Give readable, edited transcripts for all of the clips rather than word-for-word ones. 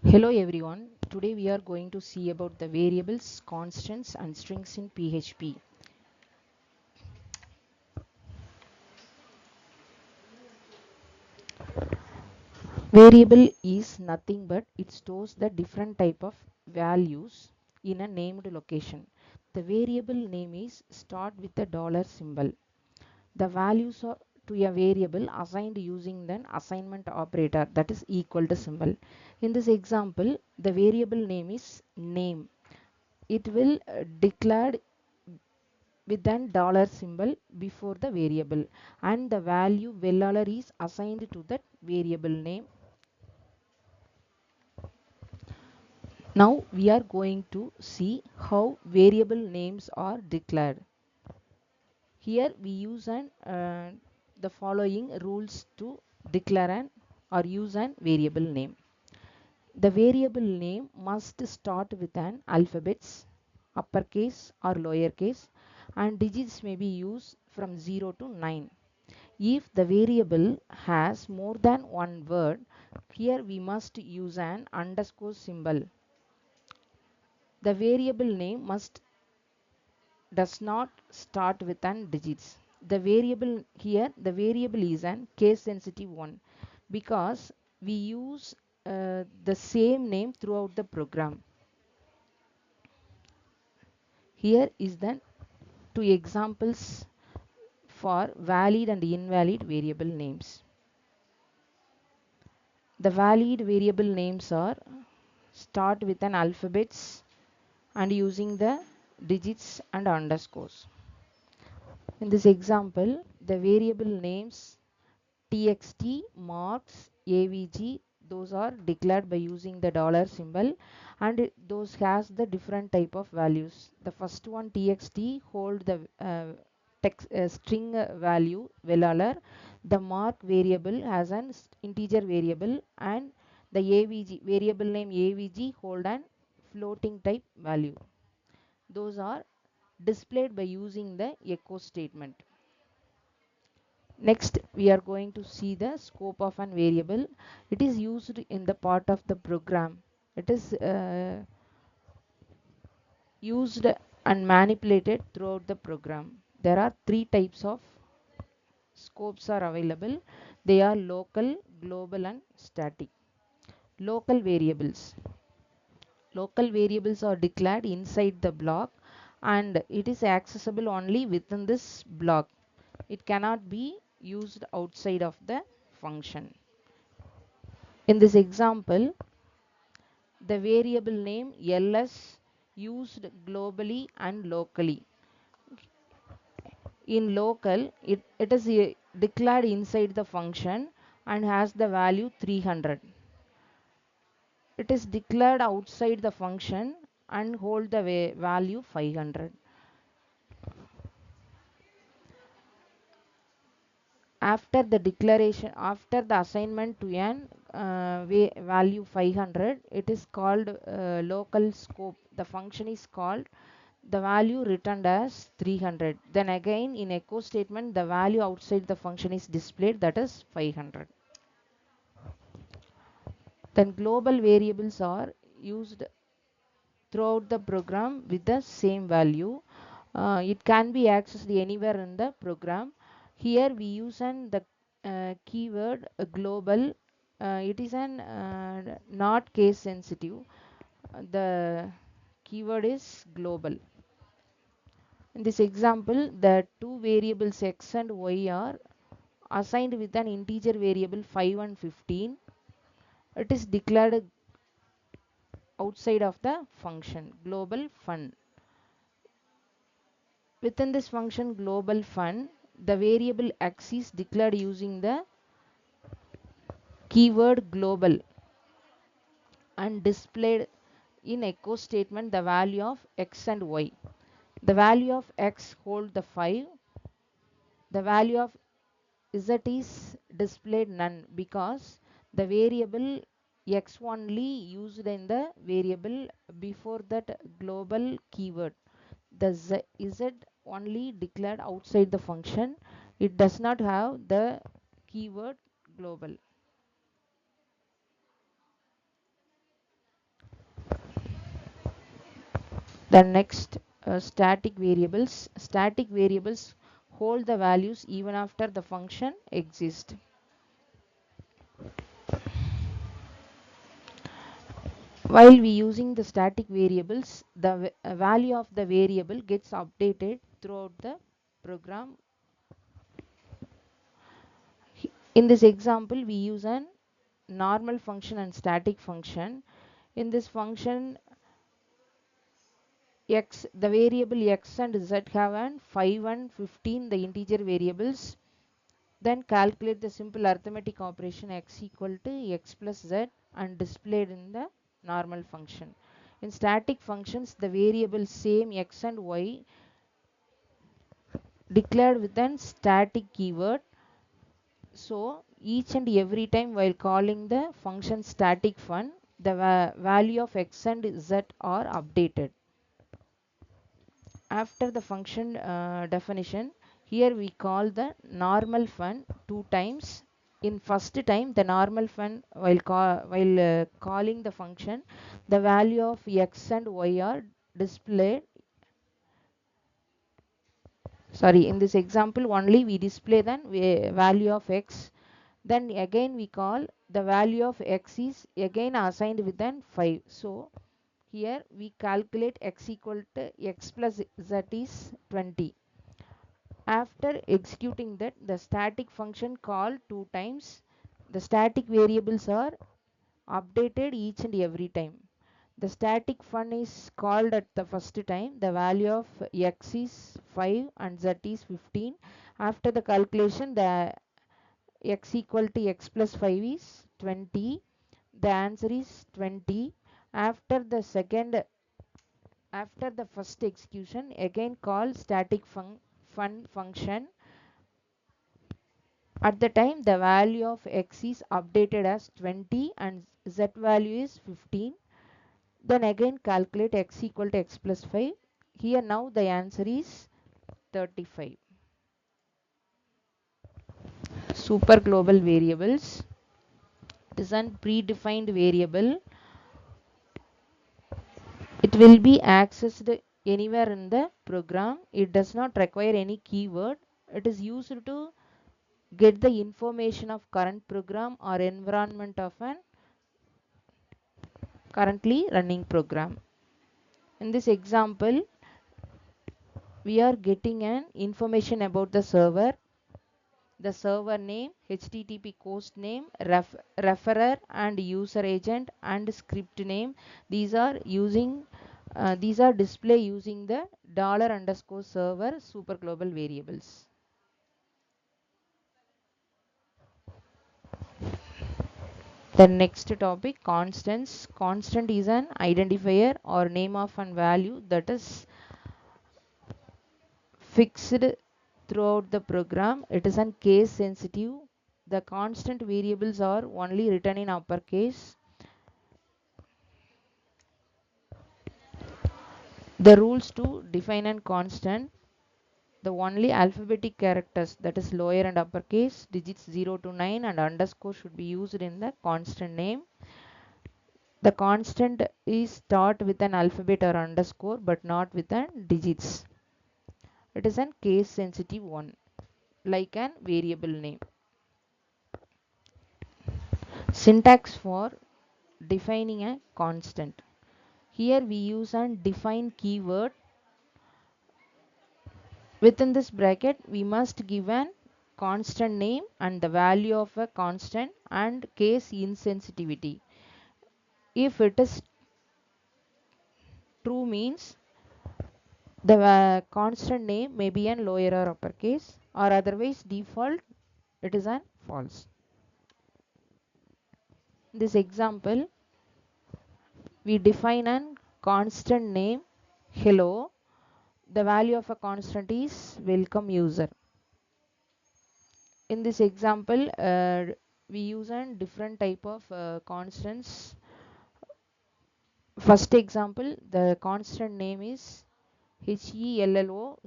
Hello everyone. Today we are going to see about the variables, constants and strings in PHP. Variable is nothing but it stores the different type of values in a named location. The variable name is start with the dollar symbol. The values are to a variable assigned using the assignment operator, that is equal to symbol. In this example, the variable name is name. It will declare with an dollar symbol before the variable, and the value $, is assigned to that variable name. Now we are going to see how variable names are declared. Here we use the following rules to declare an or use an variable name. The variable name must start with an alphabets, uppercase or lowercase, and digits may be used from 0 to 9. If the variable has more than one word, here we must use an underscore symbol. The variable name does not start with an digits. The variable is an case sensitive one because we use the same name throughout the program. Here is the two examples for valid and invalid variable names. The valid variable names are start with an alphabets and using the digits and underscores. In this example, the variable names txt, marks, avg, those are declared by using the dollar symbol, and those has the different type of values. The first one txt hold the text string value $. The mark variable has an integer variable, and the avg variable name avg hold an floating type value. Those are displayed by using the echo statement. Next, we are going to see the scope of an variable. It is used in the part of the program. It is used and manipulated throughout the program. There are three types of scopes are available. They are local, global and static. Local variables. Local variables are declared inside the block and it is accessible only within this block. It cannot be used outside of the function. In this example, the variable name ls used globally and locally. In local, it is declared inside the function and has the value 300. It is declared outside the function and hold the value 500. After the declaration, after the assignment to an value 500, it is called local scope. The function is called, the value returned as 300. Then again in echo statement, the value outside the function is displayed, that is 500. Then global variables are used throughout the program with the same value. It can be accessed anywhere in the program. Here we use the keyword global. It is an not case sensitive. The keyword is global. In this example, the two variables x and y are assigned with an integer variable 5 and 15. It is declared outside of the function global fun. Within this function global fun, the variable x is declared using the keyword global and displayed in echo statement the value of x and y. The value of x hold the 5. The value of z is displayed none because the variable x only used in the variable before that global keyword. The z only declared outside the function. It does not have the keyword global. The next, static variables. Static variables hold the values even after the function exists. While we using the static variables, the value of the variable gets updated throughout the program. In this example, we use an normal function and static function. In this function, x, the variable x and z have an 5 and 15, the integer variables. Then calculate the simple arithmetic operation x equal to x plus z and displayed in the normal function. In static functions, the variables same x and y declared with an static keyword. So each and every time while calling the function static fun, the value of x and z are updated. After the function definition, here we call the normal fun two times. In first time, the normal fun while calling the function, the value of x and y are displayed. Sorry, in this example only we display the value of x. Then again we call the value of x is again assigned with an 5. So here we calculate x equal to x plus z is 20. After executing that, the static function called two times. The static variables are updated each and every time. The static fun is called at the first time. The value of x is 5 and z is 15. After the calculation, the x equal to x plus 5 is 20. The answer is 20. After the second, after the first execution, again call static fun function. At the time, the value of x is updated as 20 and z value is 15. Then again calculate x equal to x plus 5. Here now the answer is 35. Super global variables. It is a predefined variable. It will be accessed anywhere in the program. It does not require any keyword. It is used to get the information of current program or environment of an currently running program. In this example, we are getting an information about the server name, HTTP host name, referrer and user agent and script name. These are display using the $_server super global variables. The next topic, constants. Constant is an identifier or name of a value that is fixed throughout the program. It is an case sensitive. The constant variables are only written in uppercase. The rules to define a constant: the only alphabetic characters, that is lower and uppercase, digits 0 to 9 and underscore should be used in the constant name. The constant is start with an alphabet or underscore but not with an digits. It is a case sensitive one, like an variable name. Syntax for defining a constant. Here we use an define keyword. Within this bracket, we must give an constant name and the value of a constant and case insensitivity. If it is true, means the constant name may be an lower or uppercase, or otherwise default it is an false. This example, we define an constant name hello. The value of a constant is welcome user. In this example, we use a different type of constants. First example, the constant name is HELLO,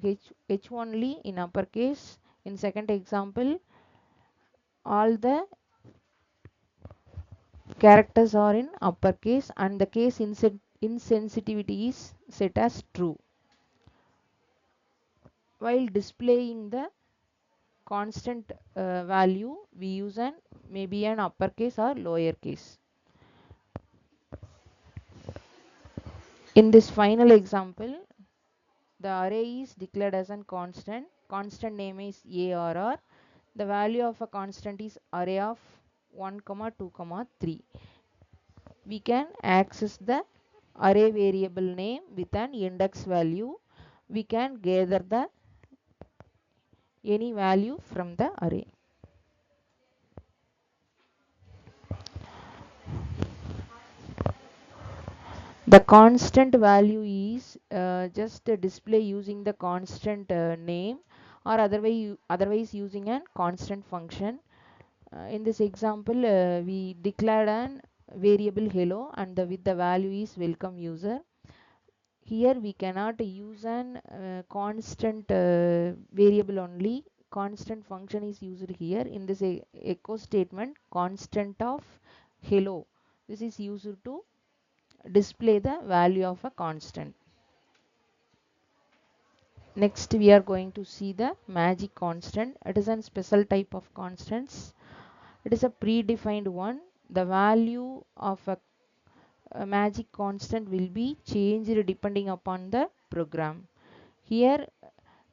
H only in uppercase. In second example, all the characters are in uppercase and the case insensitivity is set as true. While displaying the constant value, we use an maybe an uppercase or lowercase. In this final example, the array is declared as a constant. Constant name is ARR. The value of a constant is array of 1, 2, 3. We can access the array variable name with an index value. We can gather the any value from the array. The constant value is just a display using the constant name, or otherwise using a constant function. In this example, we declared an variable hello and with the value is welcome user. Here we cannot use an constant variable only. Constant function is used here. In this echo statement, constant of hello, this is used to display the value of a constant. Next we are going to see the magic constant. It is a special type of constants. It is a predefined one. The value of a magic constant will be changed depending upon the program. Here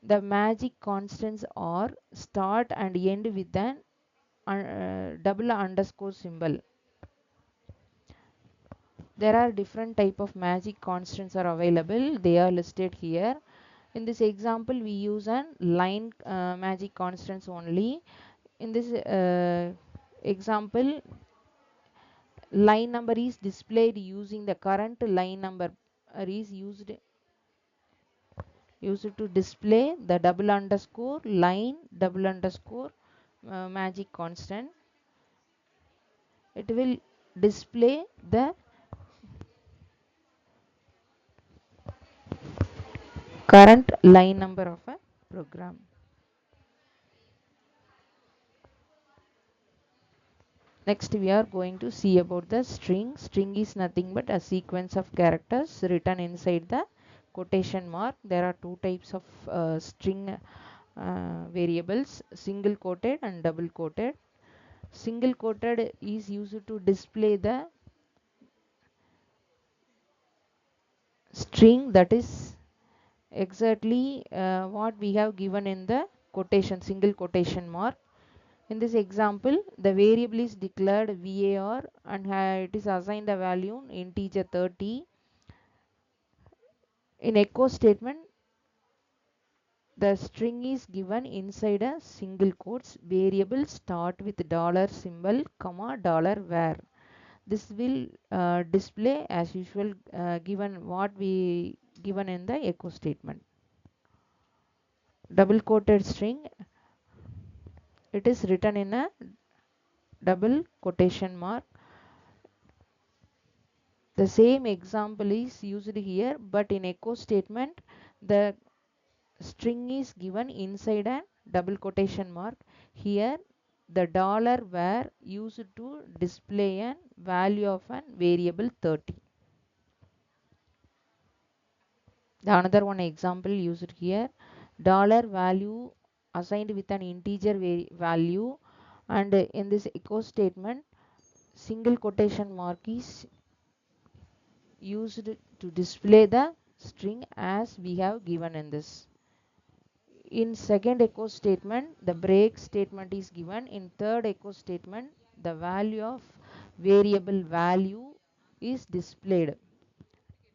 the magic constants are start and end with an double underscore symbol. There are different type of magic constants are available. They are listed here. In this example, we use an line magic constants only. In this example, line number is displayed using the current line number is used to display the double underscore line double underscore magic constant. It will display the current line number of a program. Next we are going to see about the string. String is nothing but a sequence of characters written inside the quotation mark. There are two types of string variables, single quoted and double quoted. Single quoted is used to display the string that is exactly what we have given in the quotation, single quotation mark. In this example, the variable is declared var and it is assigned the value integer 30. In echo statement, the string is given inside a single quotes. Variable start with dollar symbol comma dollar var. This will display as usual given what we given in the echo statement. Double quoted string, it is written in a double quotation mark. The same example is used here, but in echo statement the string is given inside a double quotation mark. Here the dollar var used to display a value of a variable 30. The another one example used here, dollar value assigned with an integer value, and in this echo statement single quotation mark is used to display the string as we have given in this. In second echo statement, the break statement is given. In third echo statement, the value of variable value is displayed.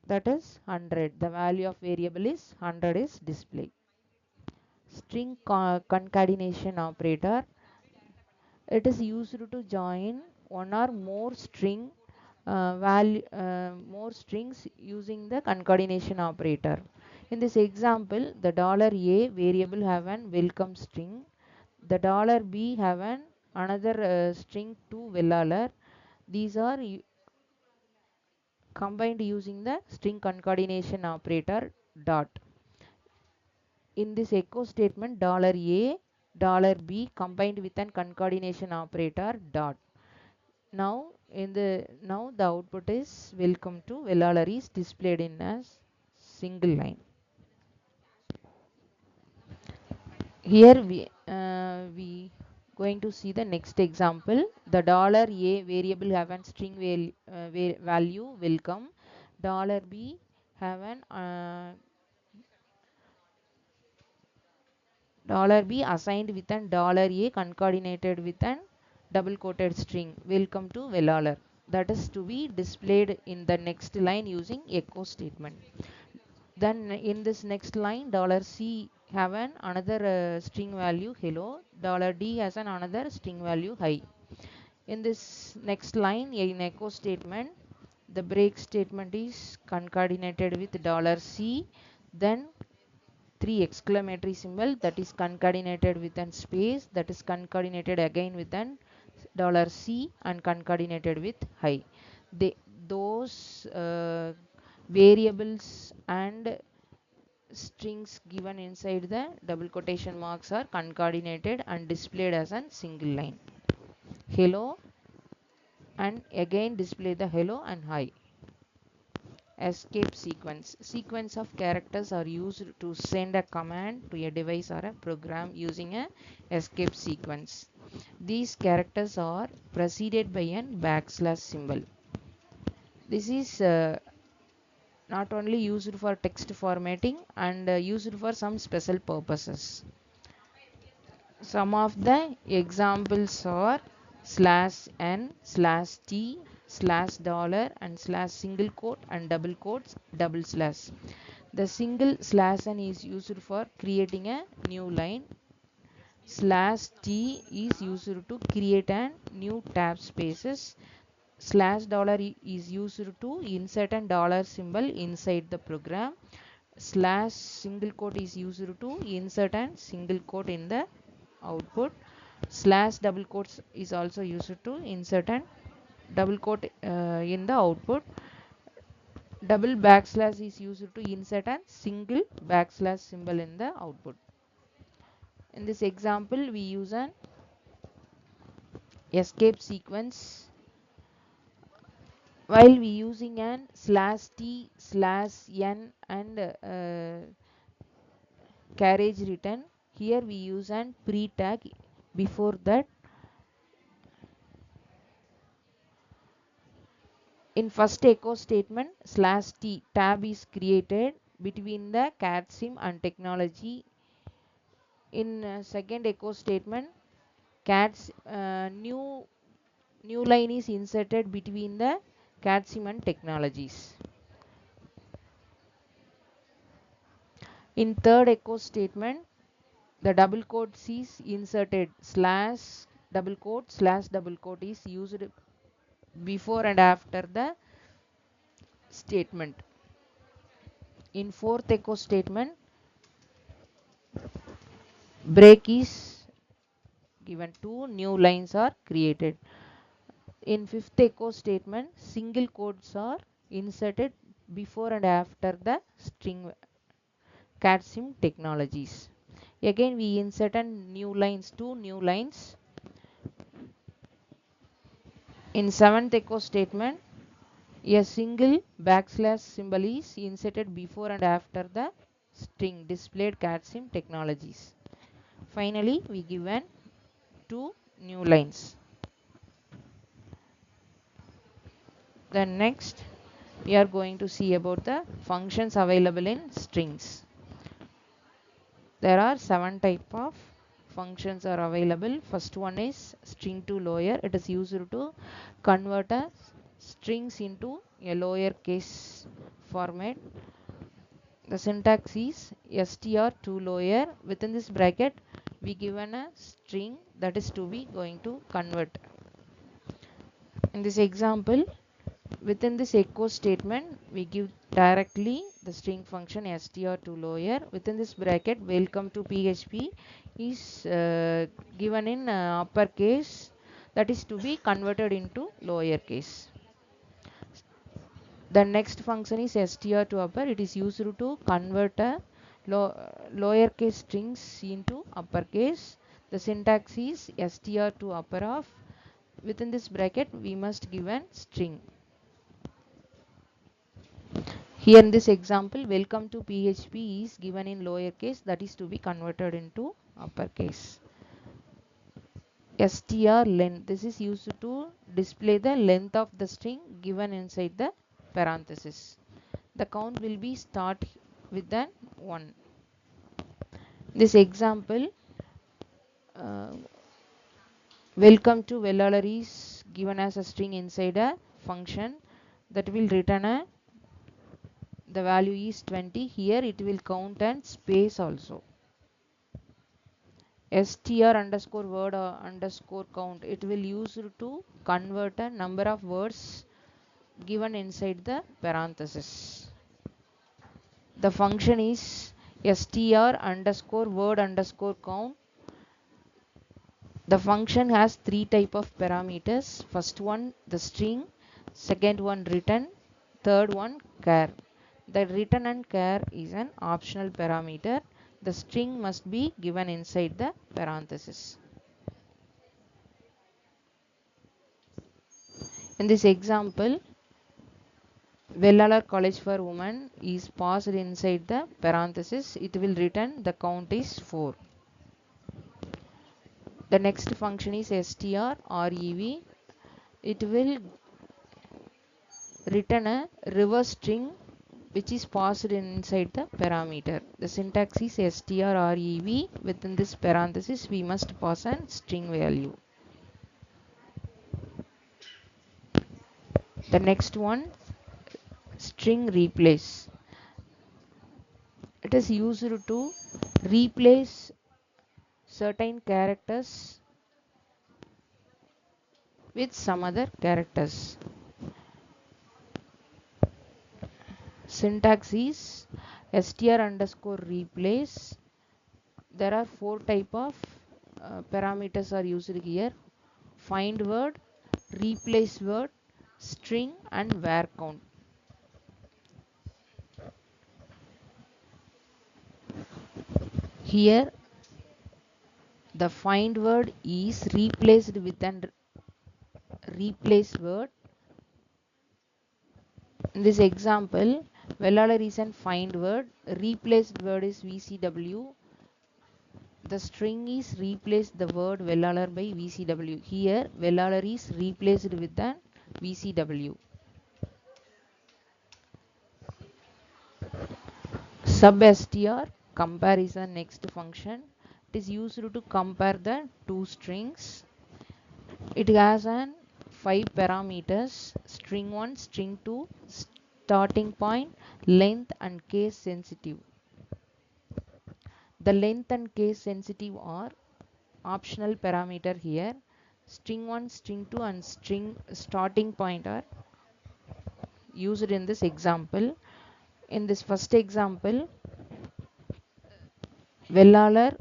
That is 100. The value of variable is 100 is displayed. String concatenation operator. It is used to join one or more more strings using the concatenation operator. In this example, the $A variable have an welcome string. The $B have an another string to vellaler. These are combined using the string concatenation operator dot. In this echo statement, $A, $B combined with an concatenation operator dot. Now in the now the output is welcome to Vellalar is displayed in a single line. Here we going to see the next example. The $a variable have an string value welcome. $b have an $b assigned with an $a concatenated with an double quoted string welcome to Vellalar, that is to be displayed in the next line using echo statement. Then in this next line $c have an another string value hello, $d has an another string value hi. In this next line in echo statement, the break statement is concatenated with $c, then three exclamatory symbol that is concatenated with an space, that is concatenated again with an $c and concatenated with hi. Those variables and strings given inside the double quotation marks are concatenated and displayed as a single line. Hello, and again display the hello and hi. Escape sequence. Sequence of characters are used to send a command to a device or a program using a escape sequence. These characters are preceded by an backslash symbol. This is not only used for text formatting and used for some special purposes. Some of the examples are /n/t $, and /single quote and double quotes double slash. The single /n is used for creating a new line. /t is used to create a new tab spaces. $, is used to insert a dollar symbol inside the program. /single quote is used to insert a single quote in the output. /double quotes is also used to insert a double quote in the output. Double backslash is used to insert a single backslash symbol in the output. In this example, we use an escape sequence. While we using an /t/n and carriage return, here we use an pre tag before that. In first echo statement, /t tab is created between the cat sim and technology. In second echo statement, cats new line is inserted between the cat sim and technologies. In third echo statement, the double quotes is inserted. /double quote is used before and after the statement. In fourth echo statement, break is given, two new lines are created. In fifth echo statement, single quotes are inserted before and after the string cat sim technologies. Again we insert two new lines. In seventh echo statement, a single backslash symbol is inserted before and after the string displayed cat sim technologies. Finally, we given two new lines. Then next, we are going to see about the functions available in strings. There are 7 type of functions are available. First one is string to lower. It is used to convert a strings into a lowercase format. The syntax is str to lower. Within this bracket, we given a string that is to be going to convert. In this example, within this echo statement, we give directly the string function str to lower. Within this bracket, welcome to PHP is given in uppercase, that is to be converted into lowercase. The next function is str to upper. It is used to convert a lowercase strings into uppercase. The syntax is str to upper of within this bracket we must give a string. Here in this example, welcome to PHP is given in lowercase, that is to be converted into uppercase. strlen, this is used to display the length of the string given inside the parenthesis. The count will be start with an 1. This example, welcome to Vellalar is given as a string inside a function that will return a, the value is 20. Here it will count and space also. str underscore word underscore count, it will use to convert a number of words given inside the parenthesis. The function is str underscore word underscore count. The function has 3 type of parameters. First one the string, second one return, third one char. The return and char is an optional parameter. The string must be given inside the parenthesis. In this example, Vellalar College for Women is passed inside the parenthesis. It will return the count is 4. The next function is strrev. It will return a reverse string which is passed inside the parameter. The syntax is strrev. Within this parenthesis we must pass a string value. The next one, string replace. It is used to replace certain characters with some other characters. Syntax is str underscore replace. There are 4 type of parameters are used here: find word, replace word, string and var count. Here the find word is replaced with an replace word. In this example, Vellalar is an find word, replaced word is VCW. The string is replaced the word Vellalar by VCW. Here Vellalar is replaced with an VCW. Sub-str comparison next function. It is used to compare the two strings. It has an 5 parameters: string 1, string 2, starting point, length and case sensitive. The length and case sensitive are optional parameter here. String 1, string 2 and string starting point are used in this example. In this first example, Vellalar,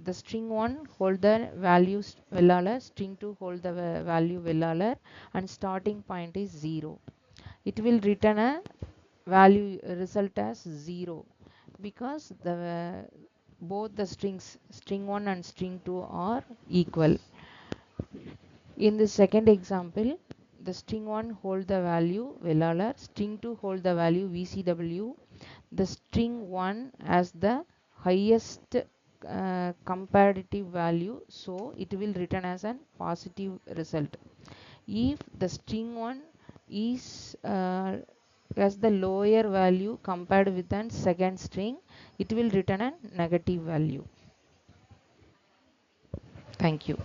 the string 1 hold the value Vellalar, string 2 hold the value Vellalar, and starting point is 0. It will return a value result as 0 because the both the strings, string 1 and string 2 are equal. In the second example, the string 1 hold the value Vellalar, string 2 hold the value VCW. The string 1 has the highest comparative value, so it will return as a positive result. If the string 1 is has the lower value compared with the second string, it will return a negative value. Thank you.